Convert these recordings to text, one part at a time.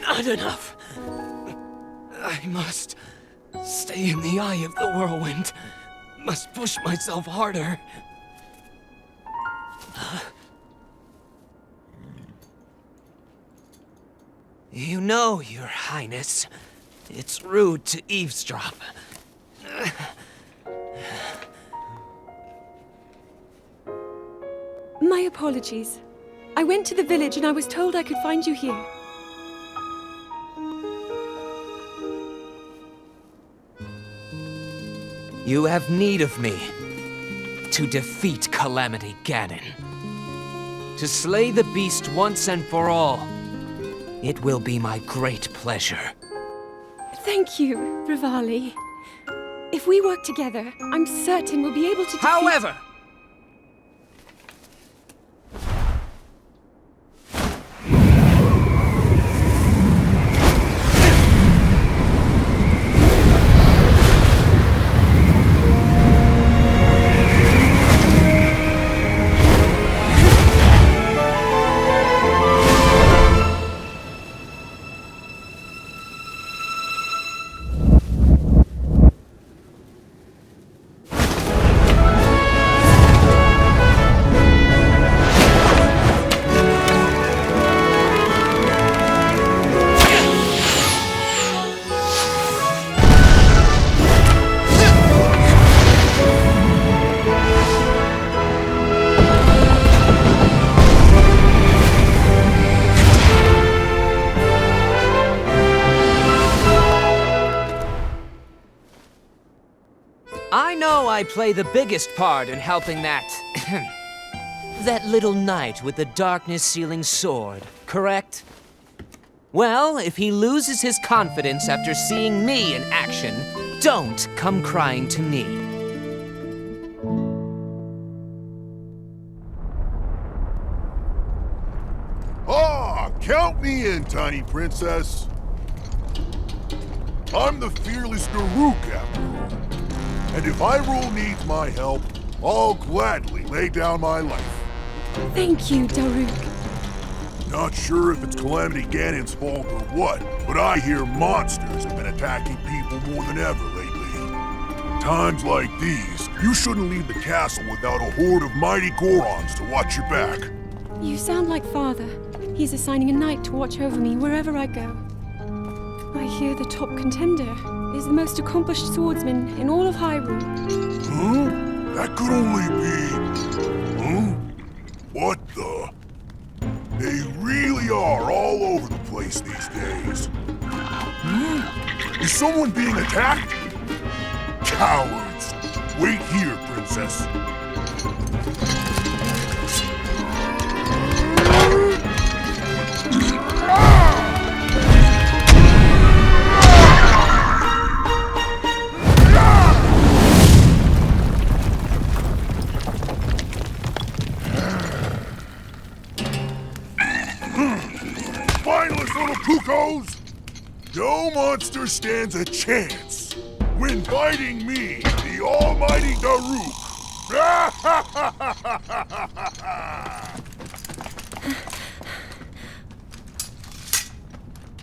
Not enough. I must stay in the eye of the whirlwind. Must push myself harder. You know, Your Highness, it's rude to eavesdrop. My apologies. I went to the village and I was told I could find you here. You have need of me to defeat Calamity Ganon. To slay the beast once and for all. It will be my great pleasure. Thank you, Rivali. If we work together, I'm certain we'll be able to defeat— However, I know I play the biggest part in helping that little knight with the darkness-sealing sword, correct? Well, if he loses his confidence after seeing me in action, don't come crying to me. Ah, count me in, tiny princess. I'm the fearless Daruk, after all. And if Hyrule needs my help, I'll gladly lay down my life. Thank you, Daruk. Not sure if it's Calamity Ganon's fault or what, but I hear monsters have been attacking people more than ever lately. Times like these, you shouldn't leave the castle without a horde of mighty Gorons to watch your back. You sound like Father. He's assigning a knight to watch over me wherever I go. I hear the top contender is the most accomplished swordsman in all of Hyrule. Huh? That could only be... Huh? What the... They really are all over the place these days. Is someone being attacked? Cowards! Wait here, princess. Spineless little cuckoos! No monster stands a chance when fighting me, the almighty Daruk!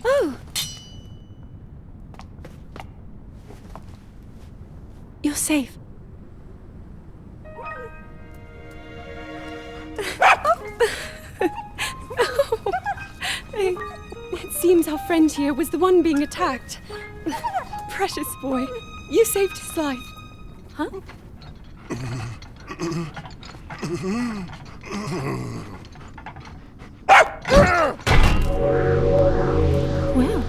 Oh! You're safe. It seems our friend here was the one being attacked. Precious boy, you saved his life. Huh? Well.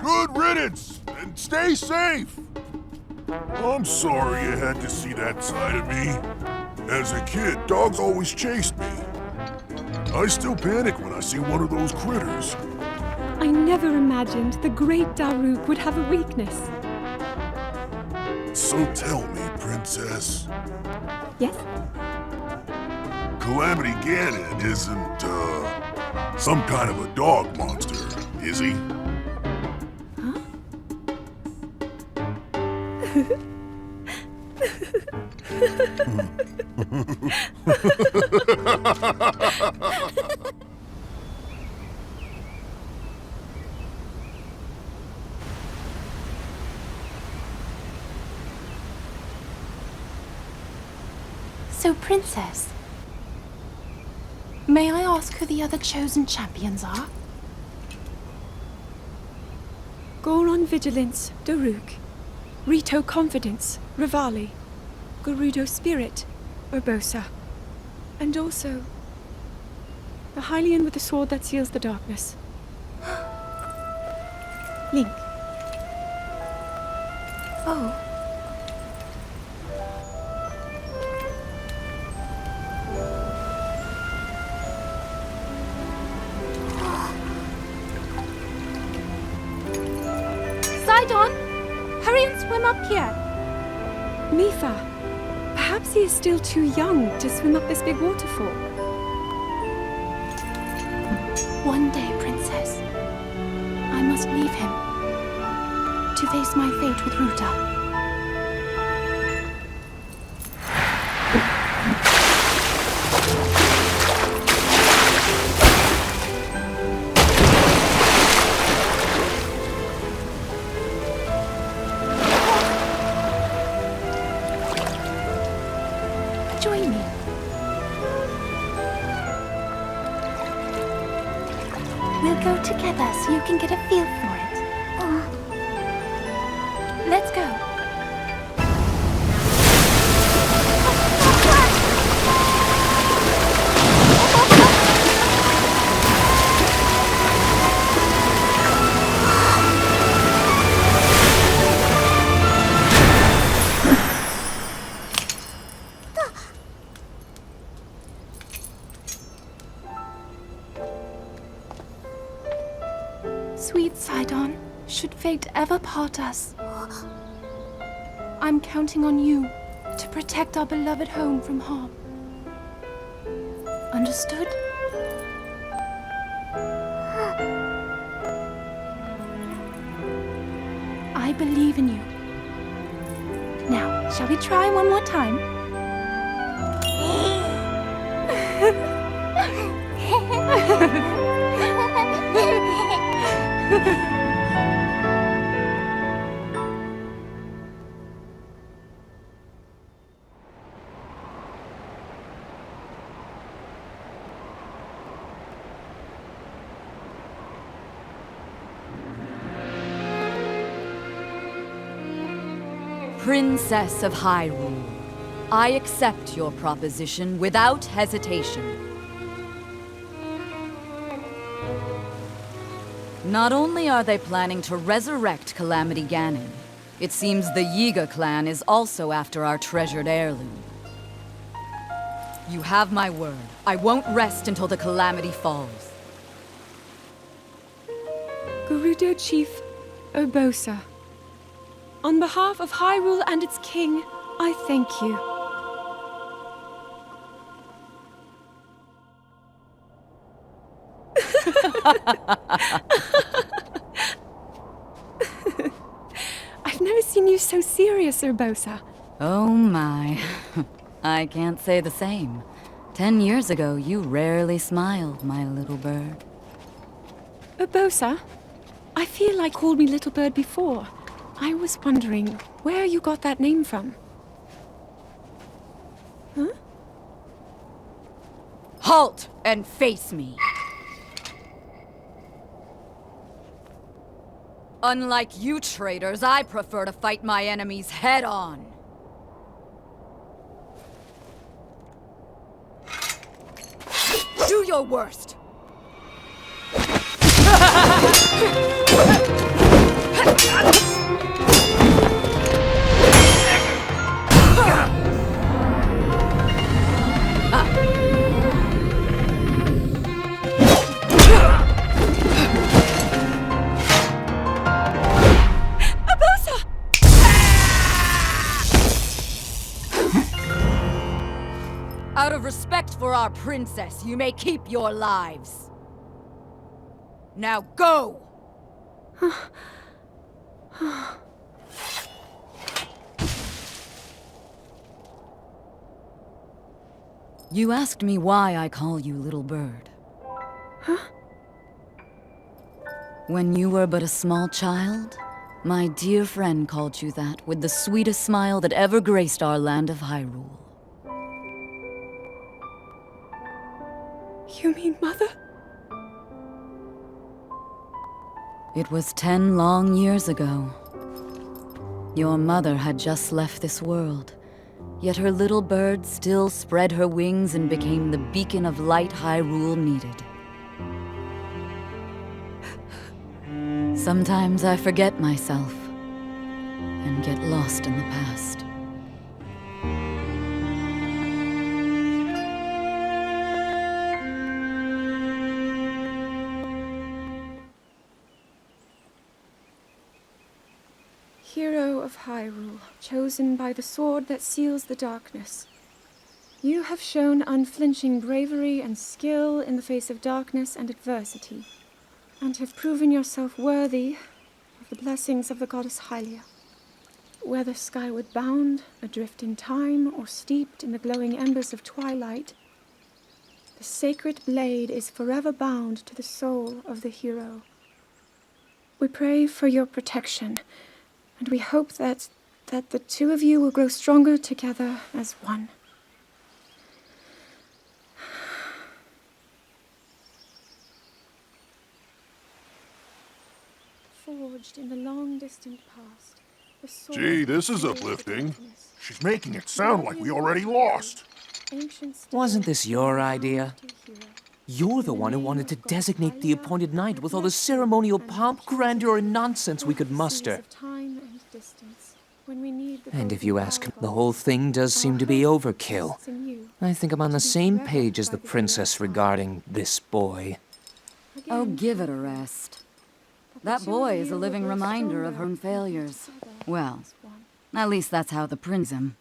Good riddance, and stay safe! I'm sorry you had to see that side of me. As a kid, dogs always chased me. I still panic when I see one of those critters. I never imagined the great Daruk would have a weakness. So tell me, princess. Yes? Calamity Ganon isn't, some kind of a dog monster, is he? Huh? So, Princess, may I ask who the other chosen champions are? Goron Vigilance, Daruk. Rito Confidence, Rivali. Gerudo Spirit, Urbosa. And also, the Hylian with the sword that seals the darkness. Link. Oh. Sidon! Hurry and swim up here! Mifa, perhaps he is still too young to swim up this big waterfall. One day, Princess, I must leave him to face my fate with Ruta. Join me. We'll go together so you can get a feel for it. Let's go. Sweet Sidon, should fate ever part us, I'm counting on you to protect our beloved home from harm. Understood? I believe in you. Now, shall we try one more time? Princess of Hyrule, I accept your proposition without hesitation. Not only are they planning to resurrect Calamity Ganon, it seems the Yiga clan is also after our treasured heirloom. You have my word. I won't rest until the Calamity falls. Gerudo Chief Urbosa. On behalf of Hyrule and its king, I thank you. I've never seen you so serious, Urbosa. Oh my. I can't say the same. 10 years ago, you rarely smiled, my little bird. Urbosa, I feel like you called me Little Bird before. I was wondering where you got that name from. Huh? Halt and face me! Unlike you traitors, I prefer to fight my enemies head-on. Do your worst! Out of respect for our princess, you may keep your lives. Now go! You asked me why I call you Little Bird. Huh? When you were but a small child, my dear friend called you that with the sweetest smile that ever graced our land of Hyrule. You mean Mother? It was 10 long years ago. Your mother had just left this world, yet her little bird still spread her wings and became the beacon of light Hyrule needed. Sometimes I forget myself and get lost in the past. Hero of Hyrule, chosen by the sword that seals the darkness. You have shown unflinching bravery and skill in the face of darkness and adversity, and have proven yourself worthy of the blessings of the goddess Hylia. Whether skyward bound, adrift in time, or steeped in the glowing embers of twilight, the sacred blade is forever bound to the soul of the hero. We pray for your protection, and we hope that the two of you will grow stronger together as one. Forged in the long distant past, the sword Gee, this is of the uplifting. darkness. She's making it sound like we already lost. Ancient Wasn't story this your bound idea? to hero. You're the one who wanted to designate the appointed night with all the ceremonial pomp, grandeur, and nonsense we could muster. And if you ask, the whole thing does seem to be overkill. I think I'm on the same page as the princess regarding this boy. Oh, give it a rest. That boy is a living reminder of her own failures. Well, at least that's how the prince him.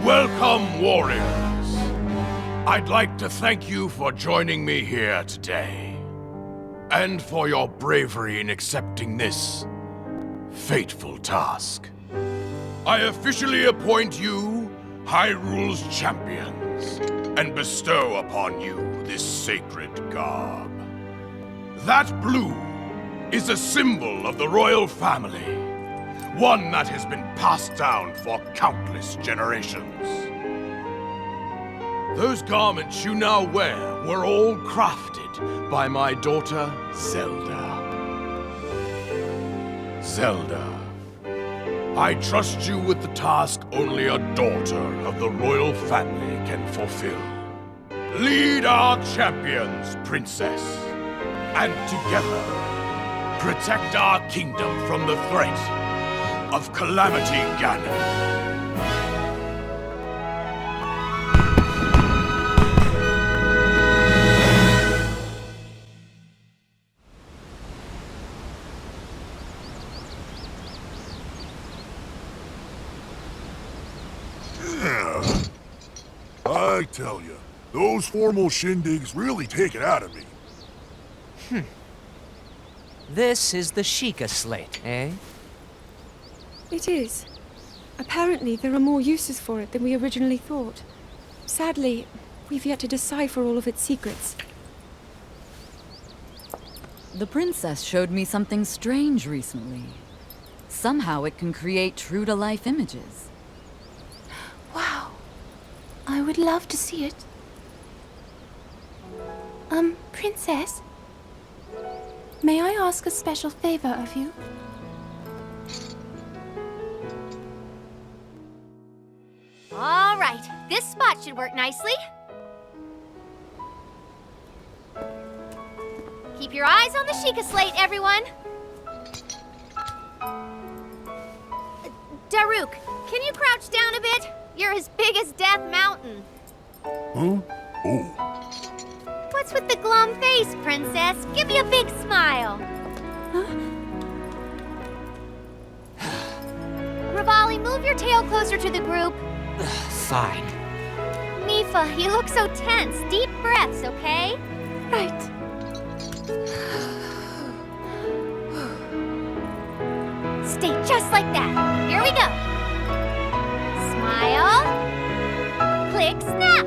Welcome, warriors. I'd like to thank you for joining me here today, and for your bravery in accepting this fateful task. I officially appoint you Hyrule's champions, and bestow upon you this sacred garb. That blue is a symbol of the royal family, one that has been passed down for countless generations. Those garments you now wear were all crafted by my daughter, Zelda. Zelda, I trust you with the task only a daughter of the royal family can fulfill. Lead our champions, princess, and together, protect our kingdom from the threat of Calamity Ganon. I tell you, those formal shindigs really take it out of me. This is the Sheikah slate, eh? It is. Apparently, there are more uses for it than we originally thought. Sadly, we've yet to decipher all of its secrets. The princess showed me something strange recently. Somehow it can create true-to-life images. Wow. I would love to see it. Princess? May I ask a special favor of you? All right, this spot should work nicely. Keep your eyes on the Sheikah slate, everyone. Daruk, can you crouch down a bit? You're as big as Death Mountain. Huh? Oh. What's with the glum face, princess? Give me a big smile. Rivali, move your tail closer to the group. Fine. Mifa, you look so tense. Deep breaths, okay? Right. Stay just like that. Here we go. Smile. Click, snap.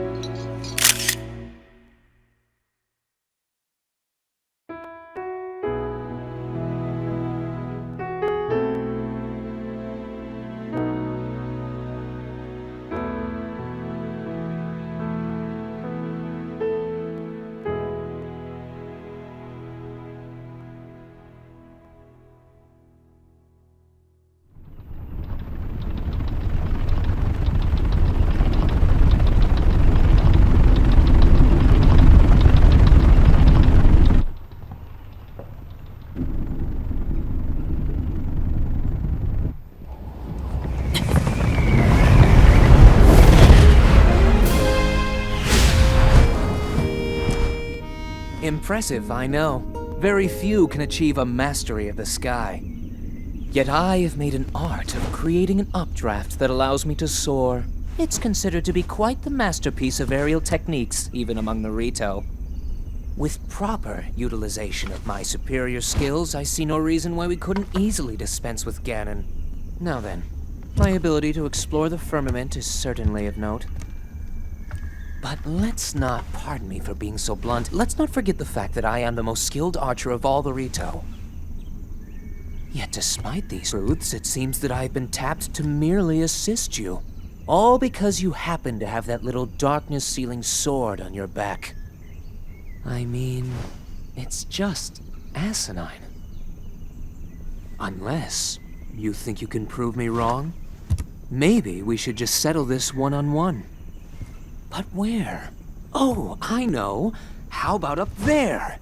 Impressive, I know. Very few can achieve a mastery of the sky. Yet I have made an art of creating an updraft that allows me to soar. It's considered to be quite the masterpiece of aerial techniques, even among the Rito. With proper utilization of my superior skills, I see no reason why we couldn't easily dispense with Ganon. Now then, my ability to explore the firmament is certainly of note. But let's not, pardon me for being so blunt, let's not forget the fact that I am the most skilled archer of all the Rito. Yet despite these truths, it seems that I've been tapped to merely assist you. All because you happen to have that little darkness-sealing sword on your back. I mean, it's just asinine. Unless you think you can prove me wrong? Maybe we should just settle this one-on-one. But where? Oh, I know. How about up there?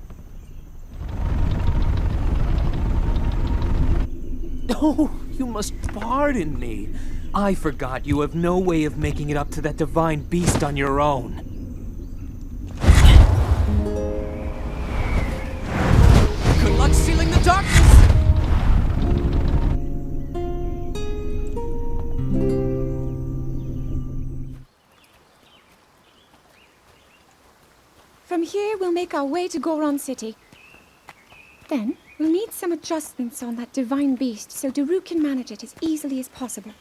Oh, you must pardon me. I forgot you have no way of making it up to that divine beast on your own. Good luck sealing the darkness! From here, we'll make our way to Goron City. Then, we'll need some adjustments on that divine beast so Daruk can manage it as easily as possible.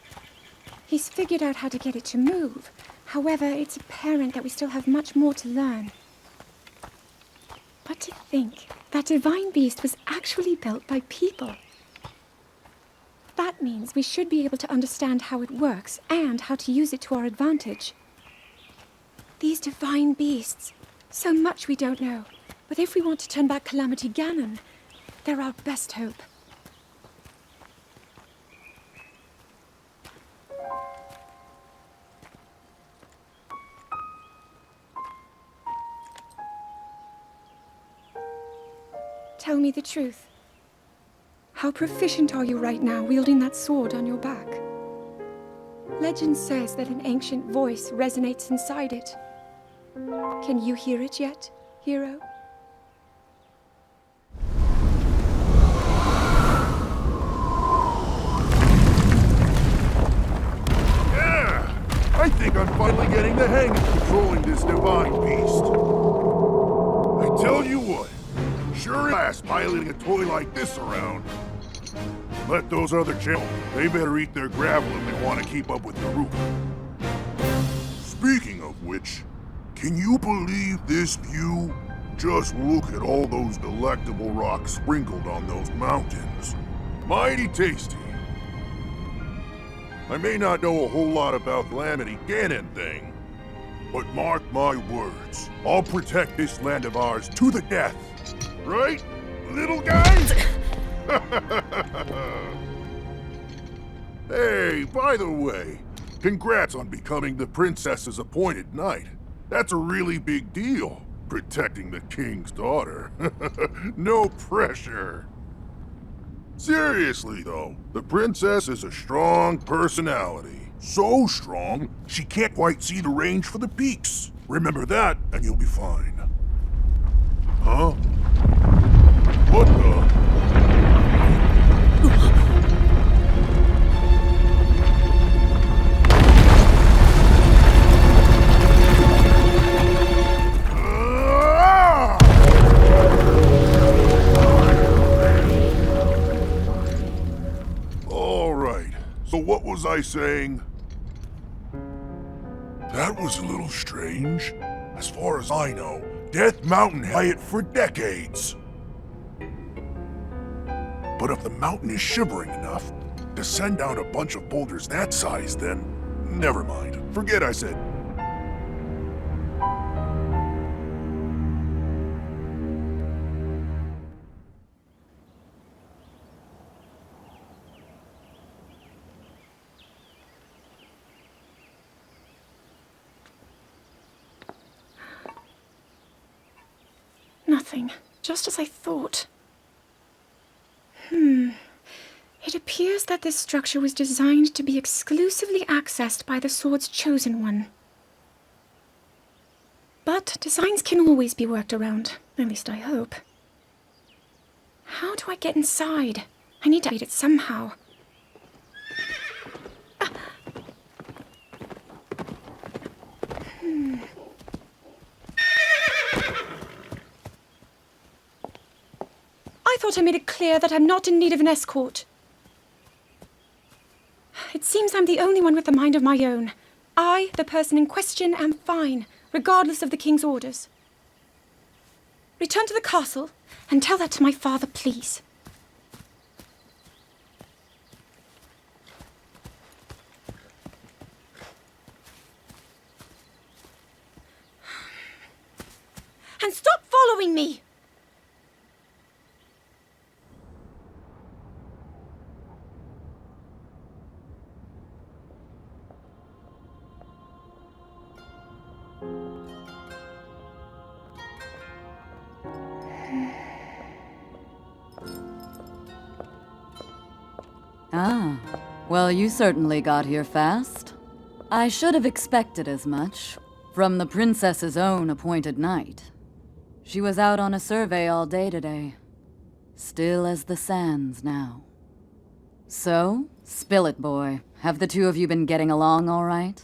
He's figured out how to get it to move. However, it's apparent that we still have much more to learn. But to think that divine beast was actually built by people. That means we should be able to understand how it works and how to use it to our advantage. These divine beasts, so much we don't know. But if we want to turn back Calamity Ganon, they're our best hope. Tell me the truth. How proficient are you right now wielding that sword on your back? Legend says that an ancient voice resonates inside it. Can you hear it yet, hero? Yeah! I think I'm finally getting the hang of controlling this divine beast. I tell you what, sure ass piloting a toy like this around. Let those other children, they better eat their gravel if they want to keep up with the roof. Speaking of which, can you believe this view? Just look at all those delectable rocks sprinkled on those mountains. Mighty tasty. I may not know a whole lot about Calamity Ganon thing, but mark my words, I'll protect this land of ours to the death. Right, little guys? Hey, by the way, congrats on becoming the princess's appointed knight. That's a really big deal, protecting the king's daughter. No pressure. Seriously, though, the princess is a strong personality. So strong, she can't quite see the range for the peaks. Remember that, and you'll be fine. Huh? What the? was I saying? That was a little strange. As far as I know, Death Mountain had it for decades. But if the mountain is shivering enough to send out a bunch of boulders that size, then never mind. Forget I said. Nothing. Just as I thought. It appears that this structure was designed to be exclusively accessed by the sword's chosen one. But designs can always be worked around. At least I hope. How do I get inside? I need to hide it somehow. I thought I made it clear that I'm not in need of an escort. It seems I'm the only one with a mind of my own. I, the person in question, am fine, regardless of the king's orders. Return to the castle and tell that to my father, please. And stop following me! Ah, well, you certainly got here fast. I should have expected as much, from the princess's own appointed knight. She was out on a survey all day today. Still as the sands now. So, spill it, boy. Have the two of you been getting along all right?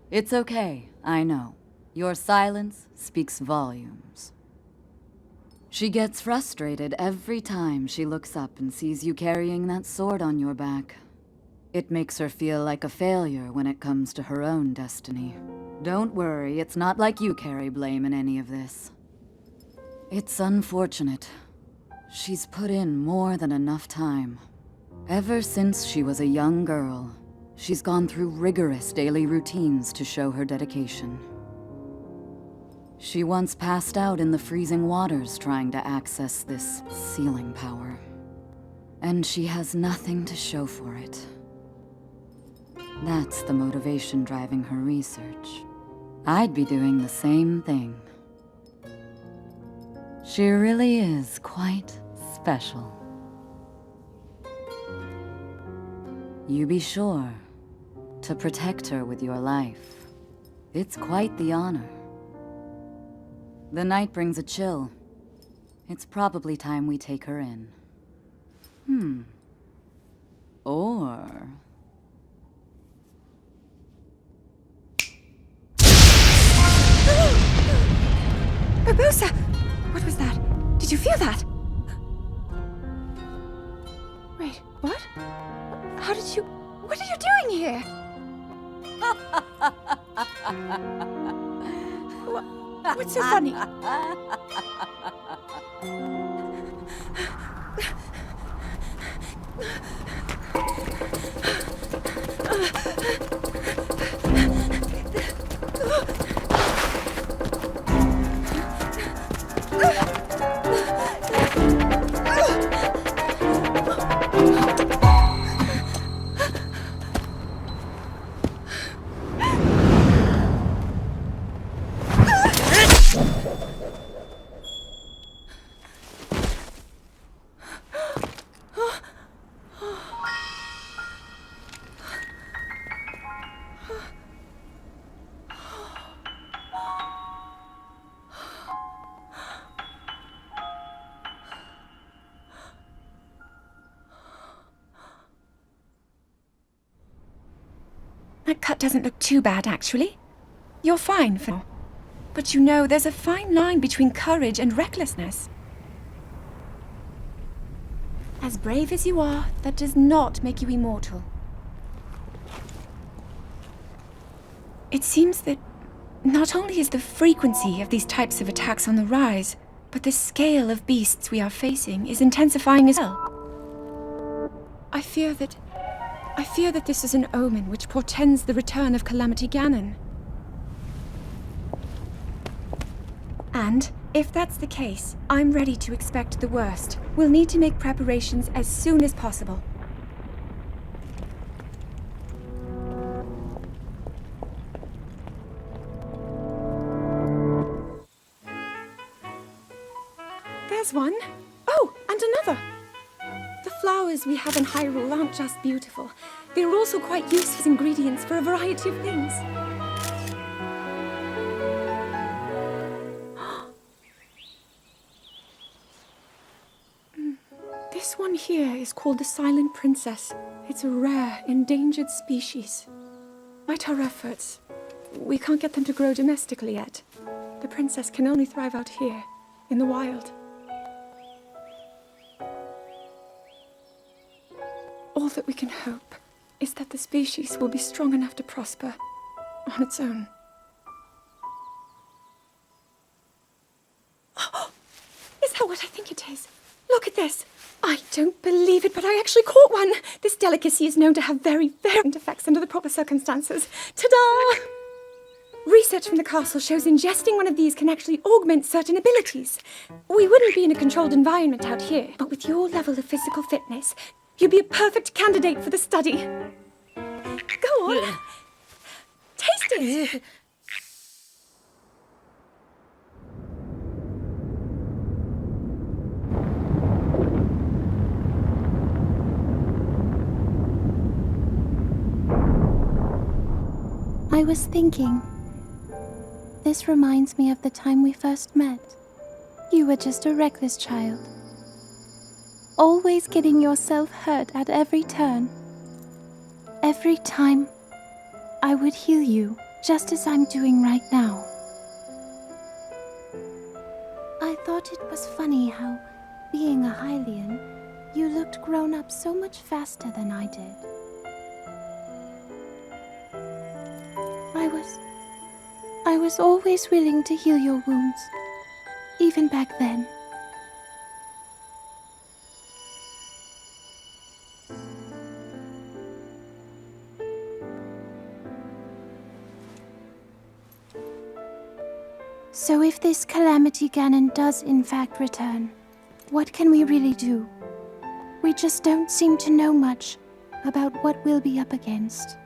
It's okay, I know. Your silence speaks volumes. She gets frustrated every time she looks up and sees you carrying that sword on your back. It makes her feel like a failure when it comes to her own destiny. Don't worry, it's not like you carry blame in any of this. It's unfortunate. She's put in more than enough time. Ever since she was a young girl, she's gone through rigorous daily routines to show her dedication. She once passed out in the freezing waters trying to access this sealing power. And she has nothing to show for it. That's the motivation driving her research. I'd be doing the same thing. She really is quite special. You be sure to protect her with your life. It's quite the honor. The night brings a chill. It's probably time we take her in. Or... Barbosa! What was that? Did you feel that? Wait, what? How did you... What are you doing here? What's so funny? That cut doesn't look too bad, actually. You're fine for now. But you know, there's a fine line between courage and recklessness. As brave as you are, that does not make you immortal. It seems that not only is the frequency of these types of attacks on the rise, but the scale of beasts we are facing is intensifying as well. I fear that this is an omen which portends the return of Calamity Ganon. And if that's the case, I'm ready to expect the worst. We'll need to make preparations as soon as possible. There's one. Oh, and another. The flowers we have in Hyrule aren't just beautiful. They're also quite useful as ingredients for a variety of things. This one here is called the Silent Princess. It's a rare, endangered species. Despite our efforts, we can't get them to grow domestically yet. The princess can only thrive out here, in the wild. All that we can hope is that the species will be strong enough to prosper on its own. Oh, is that what I think it is? Look at this! I don't believe it, but I actually caught one! This delicacy is known to have very, very different effects under the proper circumstances. Ta-da! Research from the castle shows ingesting one of these can actually augment certain abilities. We wouldn't be in a controlled environment out here, but with your level of physical fitness, you'd be a perfect candidate for the study. Go on. Taste it. I was thinking, this reminds me of the time we first met. You were just a reckless child, always getting yourself hurt at every turn. Every time, I would heal you, just as I'm doing right now. I thought it was funny how, being a Hylian, you looked grown up so much faster than I did. I was always willing to heal your wounds, even back then. So if this Calamity Ganon does in fact return, what can we really do? We just don't seem to know much about what we'll be up against.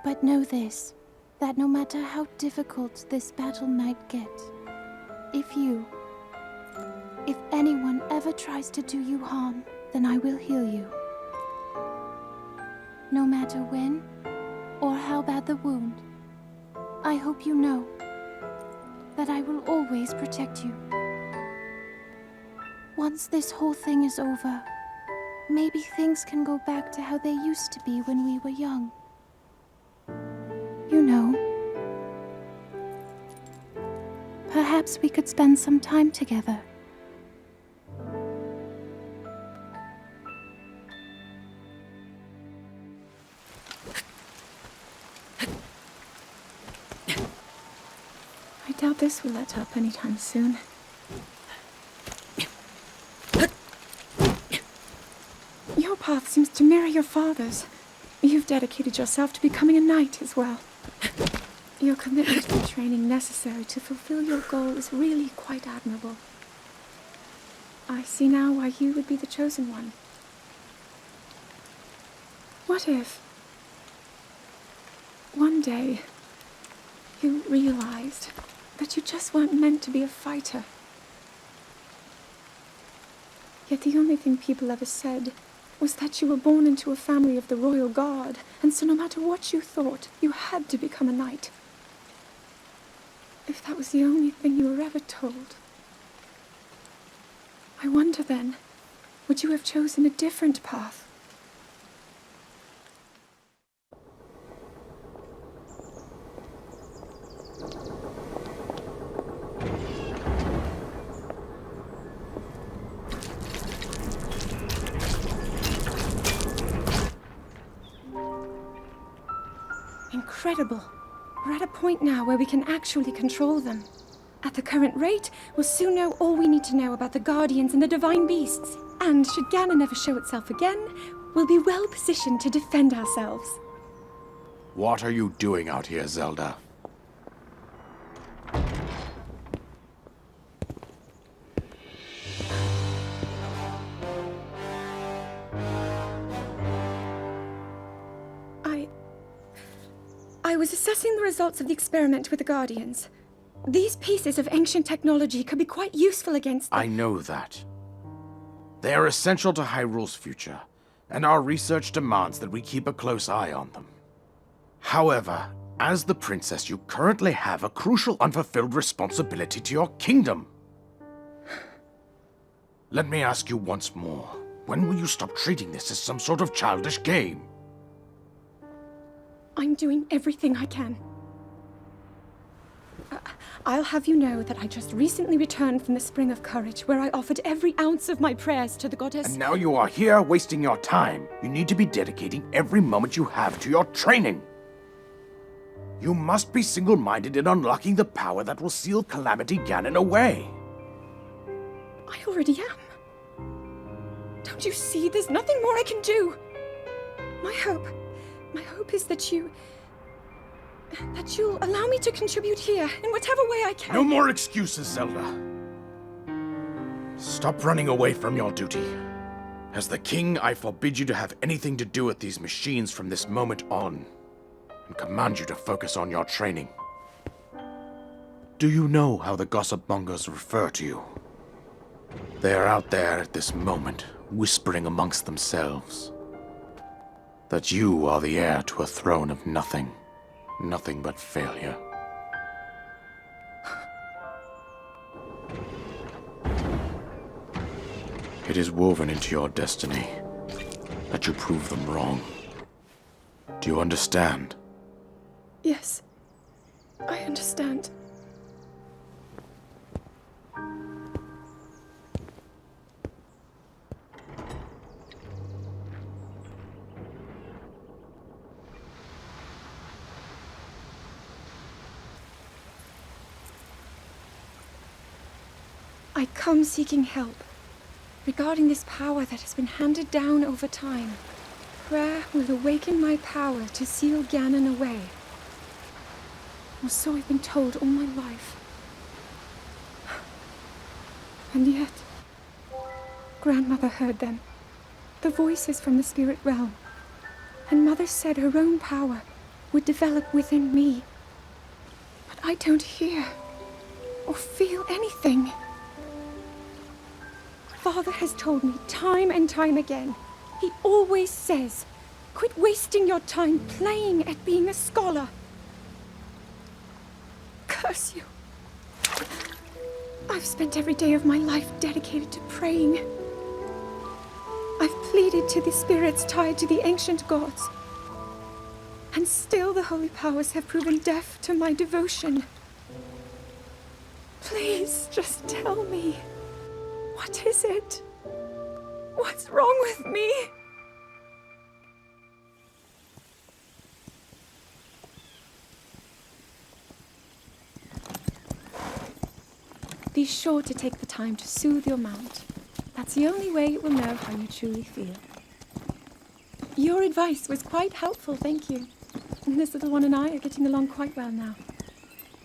But know this, that no matter how difficult this battle might get, if anyone ever tries to do you harm, then I will heal you. No matter when or how bad the wound, I hope you know that I will always protect you. Once this whole thing is over, maybe things can go back to how they used to be when we were young. You know, perhaps we could spend some time together. I doubt this will let up anytime soon. Your path seems to mirror your father's. You've dedicated yourself to becoming a knight as well. Your commitment to the training necessary to fulfill your goal is really quite admirable. I see now why you would be the chosen one. What if one day you realized that you just weren't meant to be a fighter? Yet the only thing people ever said was that you were born into a family of the royal guard, and so no matter what you thought, you had to become a knight. If that was the only thing you were ever told, I wonder then, would you have chosen a different path? incredible. We're at a point now where we can actually control them. At the current rate, we'll soon know all we need to know about the Guardians and the Divine Beasts. And should Ganon ever show itself again, we'll be well positioned to defend ourselves. What are you doing out here, Zelda? I was assessing the results of the experiment with the Guardians. These pieces of ancient technology could be quite useful against them. I know that. They are essential to Hyrule's future, and our research demands that we keep a close eye on them. However, as the princess, you currently have a crucial unfulfilled responsibility to your kingdom. Let me ask you once more, when will you stop treating this as some sort of childish game? I'm doing everything I can. I'll have you know that I just recently returned from the Spring of Courage, where I offered every ounce of my prayers to the goddess. And now you are here wasting your time. You need to be dedicating every moment you have to your training. You must be single-minded in unlocking the power that will seal Calamity Ganon away. I already am. Don't you see? There's nothing more I can do. My hope is that you'll allow me to contribute here in whatever way I can. No more excuses, Zelda. Stop running away from your duty. As the king, I forbid you to have anything to do with these machines from this moment on, and command you to focus on your training. Do you know how the gossip mongers refer to you? They are out there at this moment, whispering amongst themselves that you are the heir to a throne of nothing but failure. It is woven into your destiny that you prove them wrong. Do you understand? Yes, I understand. I come seeking help regarding this power that has been handed down over time. Prayer will awaken my power to seal Ganon away. Or so I've been told all my life. And yet, Grandmother heard them, the voices from the spirit realm. And Mother said her own power would develop within me. But I don't hear or feel anything. Father has told me time and time again. He always says, quit wasting your time playing at being a scholar. Curse you. I've spent every day of my life dedicated to praying. I've pleaded to the spirits tied to the ancient gods. And still the holy powers have proven deaf to my devotion. Please, just tell me. What is it? What's wrong with me? Be sure to take the time to soothe your mount. That's the only way it will know how you truly feel. Your advice was quite helpful, thank you. This little one and I are getting along quite well now.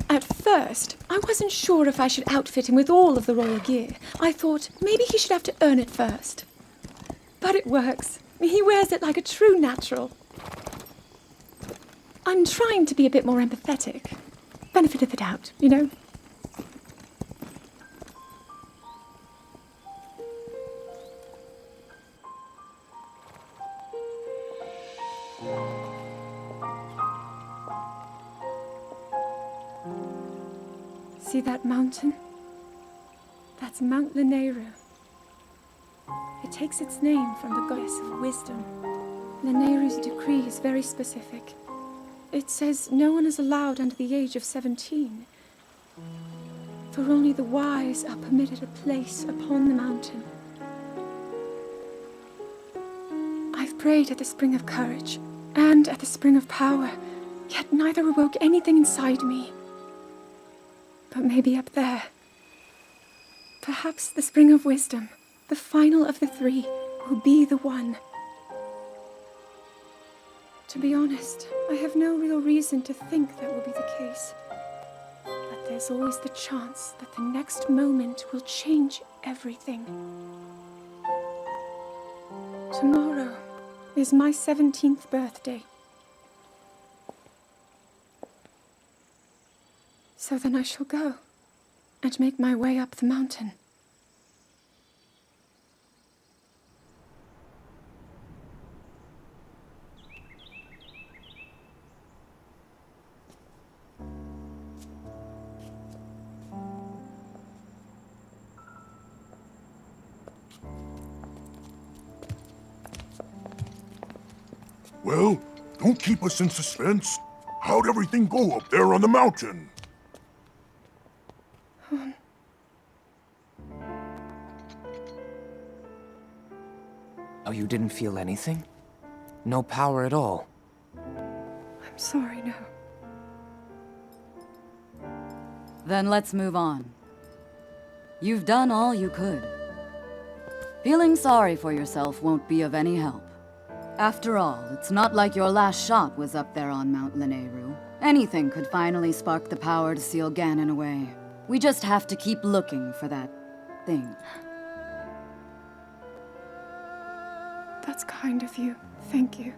At first, I wasn't sure if I should outfit him with all of the royal gear. I thought maybe he should have to earn it first. But it works. He wears it like a true natural. I'm trying to be a bit more empathetic. Benefit of the doubt, you know? See that mountain? That's Mount Lanayru. It takes its name from the goddess of wisdom. Lanayru's decree is very specific. It says no one is allowed under the age of 17. For only the wise are permitted a place upon the mountain. I've prayed at the Spring of Courage and at the Spring of Power, Yet neither awoke anything inside me. But maybe up there. Perhaps the Spring of Wisdom, the final of the three, will be the one. To be honest, I have no real reason to think that will be the case. But there's always the chance that the next moment will change everything. Tomorrow is my 17th birthday. So then I shall go and make my way up the mountain. Well, don't keep us in suspense. How'd everything go up there on the mountain? Oh, you didn't feel anything? No power at all? I'm sorry, no. Then let's move on. You've done all you could. Feeling sorry for yourself won't be of any help. After all, it's not like your last shot was up there on Mount Lanayru. Anything could finally spark the power to seal Ganon away. We just have to keep looking for that thing. That's kind of you. Thank you.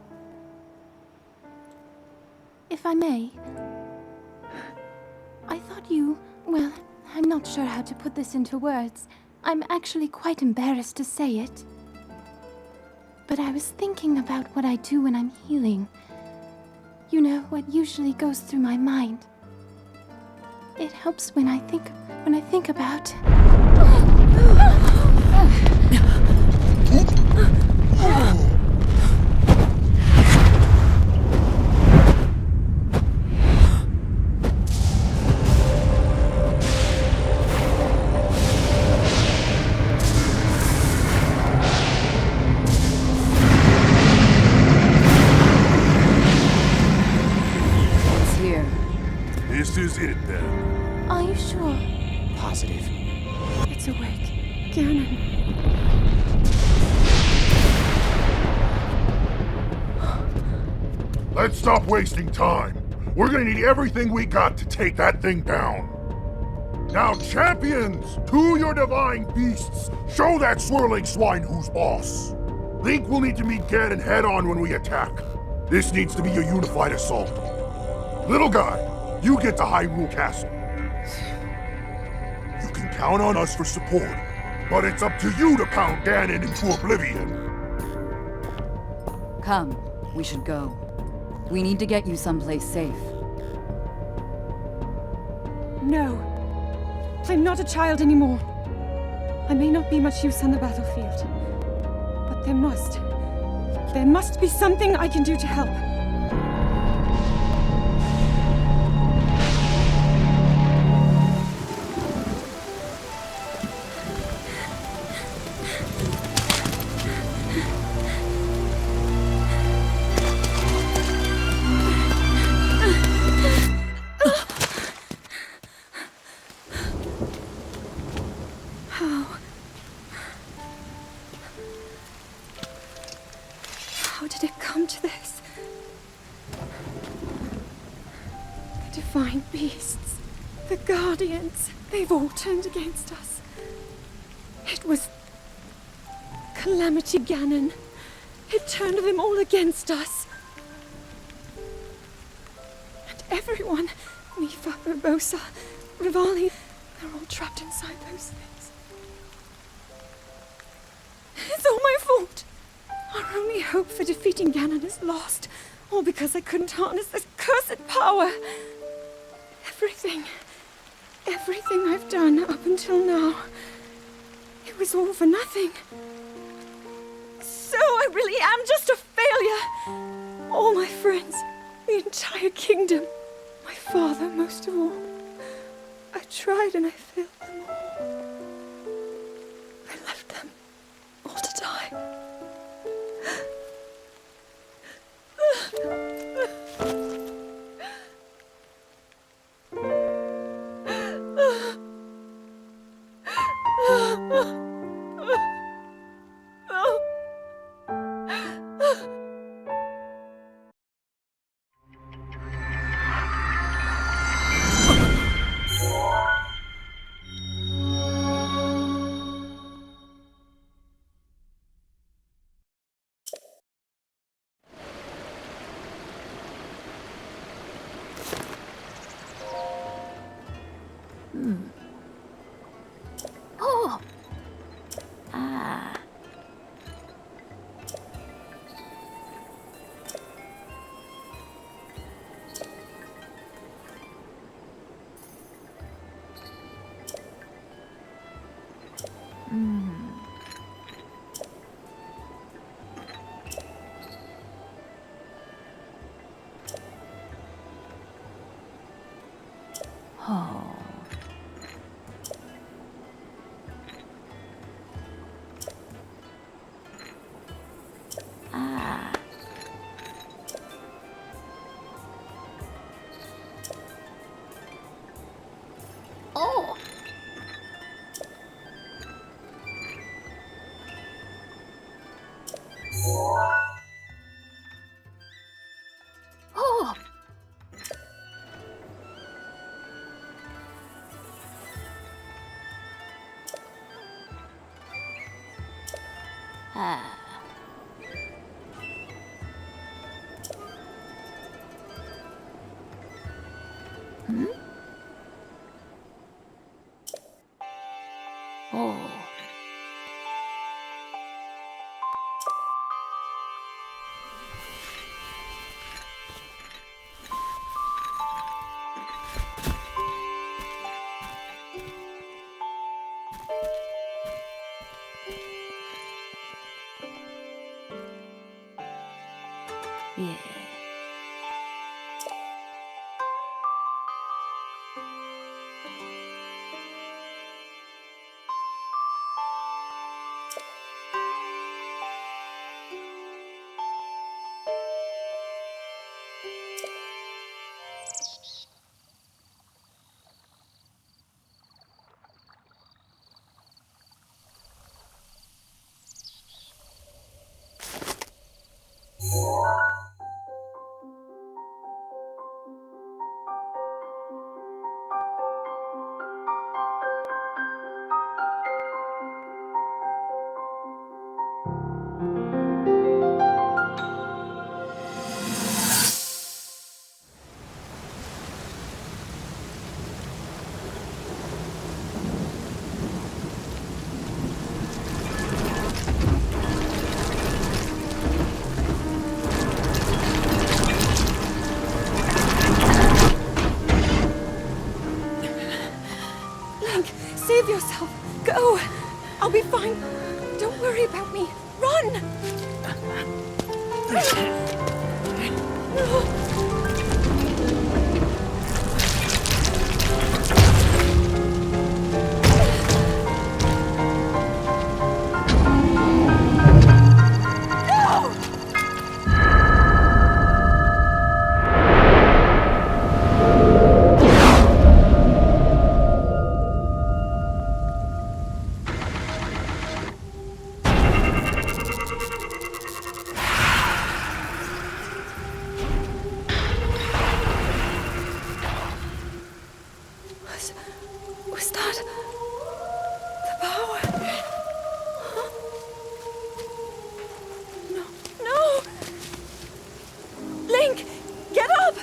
If I may, I thought you... Well, I'm not sure how to put this into words. I'm actually quite embarrassed to say it. But I was thinking about what I do when I'm healing. You know, what usually goes through my mind. It helps when I think about... This is it, then. Are you sure? Positive. It's awake. Ganon. Let's stop wasting time. We're gonna need everything we got to take that thing down. Now, champions, to your divine beasts, show that swirling swine who's boss. Link will need to meet Ganon head-on when we attack. This needs to be a unified assault. Little guy, you get to Hyrule Castle. You can count on us for support, but it's up to you to pound Ganon into oblivion. Come, we should go. We need to get you someplace safe. No. I'm not a child anymore. I may not be much use on the battlefield, but there must be something I can do to help. How did it come to this? The divine beasts, the guardians, they've all turned against us. It was Calamity Ganon. It turned them all against us. And everyone, Mifa, Urbosa, Rivali, they're all trapped inside those things. It's all my fault. Our only hope for defeating Ganon is lost, all because I couldn't harness this cursed power. Everything I've done up until now, it was all for nothing. So I really am just a failure. All my friends, the entire kingdom, my father most of all. I tried and I failed them all. I left them all to die. Oh. Ah. Oh. Oh. Ah. Hmm? Oh. Yeah. Link, save yourself. Go. I'll be fine. Don't worry about me. Run! Was that the power? Huh? No, no! Link, get up!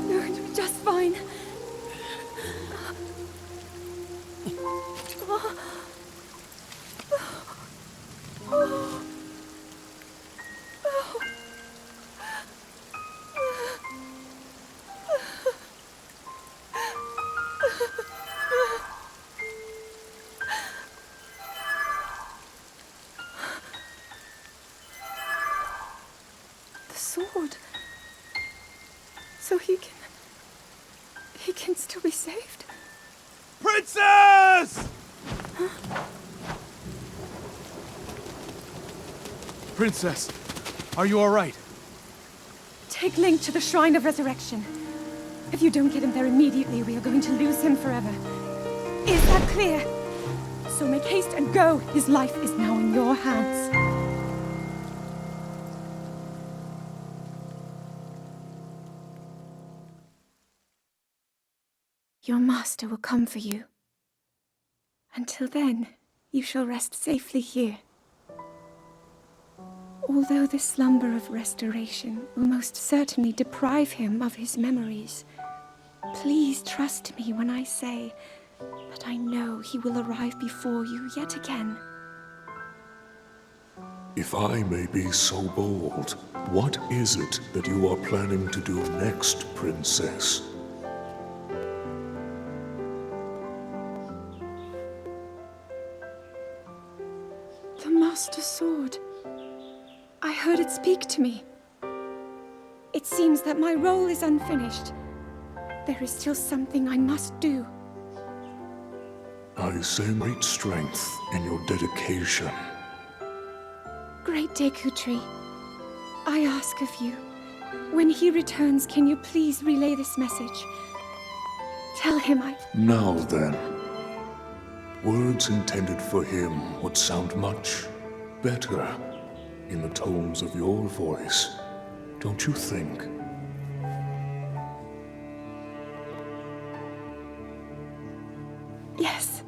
You're going to be just fine. The sword. So he can still be saved. Princess! Princess, are you all right? Take Link to the Shrine of Resurrection. If you don't get him there immediately, we are going to lose him forever. Is that clear? So make haste and go. His life is now in your hands. Your master will come for you. Until then, you shall rest safely here. Although the slumber of restoration will most certainly deprive him of his memories, please trust me when I say that I know he will arrive before you yet again. If I may be so bold, what is it that you are planning to do next, Princess? lost a sword. I heard it speak to me. It seems that my role is unfinished. There is still something I must do. I sense great strength in your dedication. Great Deku Tree, I ask of you, when he returns, can you please relay this message? Tell him Now then, words intended for him would sound much better in the tones of your voice, don't you think? Yes.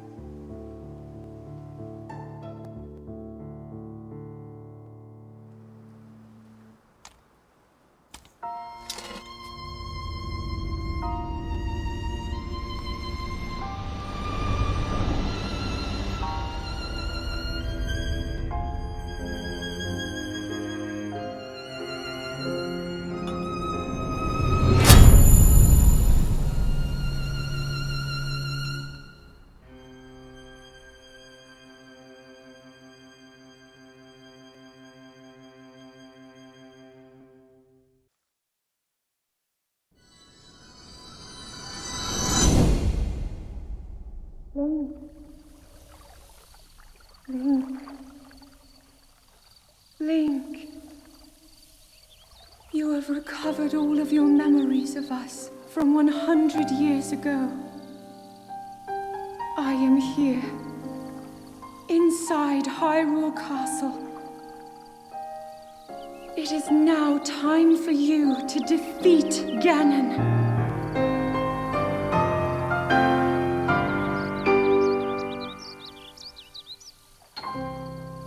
Link. You have recovered all of your memories of us from 100 years ago. I am here, inside Hyrule Castle. It is now time for you to defeat Ganon.